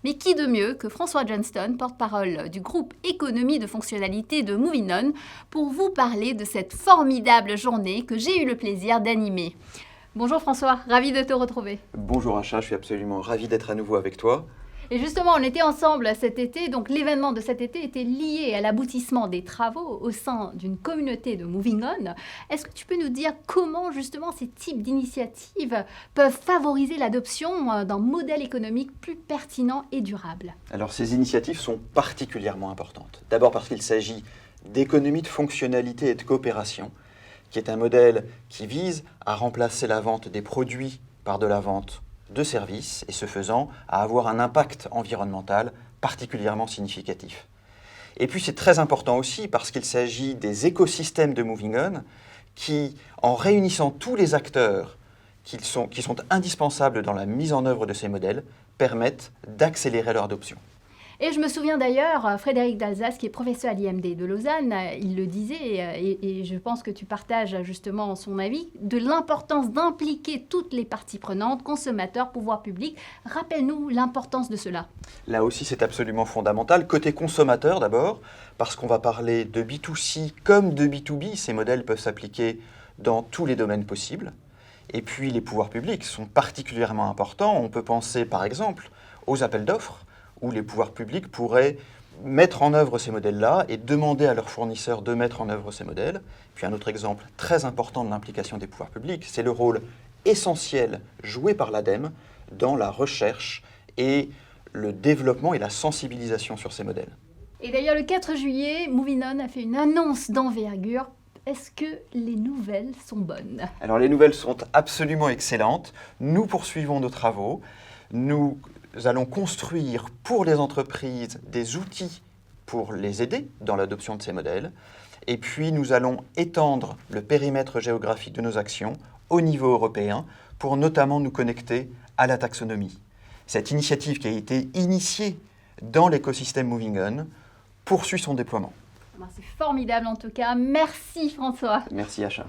Mais qui de mieux que François Johnston, porte-parole du groupe économie de fonctionnalité de Moving On, pour vous parler de cette formidable journée que j'ai eu le plaisir d'animer. Bonjour François, ravi de te retrouver. Bonjour Acha, je suis absolument ravi d'être à nouveau avec toi. Et justement, on était ensemble cet été, donc l'événement de cet été était lié à l'aboutissement des travaux au sein d'une communauté de Moving On. Est-ce que tu peux nous dire comment justement ces types d'initiatives peuvent favoriser l'adoption d'un modèle économique plus pertinent et durable? Alors ces initiatives sont particulièrement importantes. D'abord parce qu'il s'agit d'économie de fonctionnalité et de coopération, qui est un modèle qui vise à remplacer la vente des produits par de la vente de services et ce faisant à avoir un impact environnemental particulièrement significatif. Et puis c'est très important aussi parce qu'il s'agit des écosystèmes de Moving On qui, en réunissant tous les acteurs qui sont indispensables dans la mise en œuvre de ces modèles, permettent d'accélérer leur adoption. Et je me souviens d'ailleurs, Frédéric d'Alsace, qui est professeur à l'IMD de Lausanne, il le disait, et je pense que tu partages justement son avis, de l'importance d'impliquer toutes les parties prenantes, consommateurs, pouvoirs publics. Rappelle-nous l'importance de cela. Là aussi, c'est absolument fondamental. Côté consommateur d'abord, parce qu'on va parler de B2C comme de B2B. Ces modèles peuvent s'appliquer dans tous les domaines possibles. Et puis, les pouvoirs publics sont particulièrement importants. On peut penser par exemple aux appels d'offres, où les pouvoirs publics pourraient mettre en œuvre ces modèles-là et demander à leurs fournisseurs de mettre en œuvre ces modèles. Puis un autre exemple très important de l'implication des pouvoirs publics, c'est le rôle essentiel joué par l'ADEME dans la recherche et le développement et la sensibilisation sur ces modèles. Et d'ailleurs, le 4 juillet, Moving On a fait une annonce d'envergure. Est-ce que les nouvelles sont bonnes? Alors les nouvelles sont absolument excellentes. Nous poursuivons nos travaux. Nous allons construire pour les entreprises des outils pour les aider dans l'adoption de ces modèles. Et puis, nous allons étendre le périmètre géographique de nos actions au niveau européen pour notamment nous connecter à la taxonomie. Cette initiative qui a été initiée dans l'écosystème Moving On poursuit son déploiement. C'est formidable en tout cas. Merci François. Merci Acha.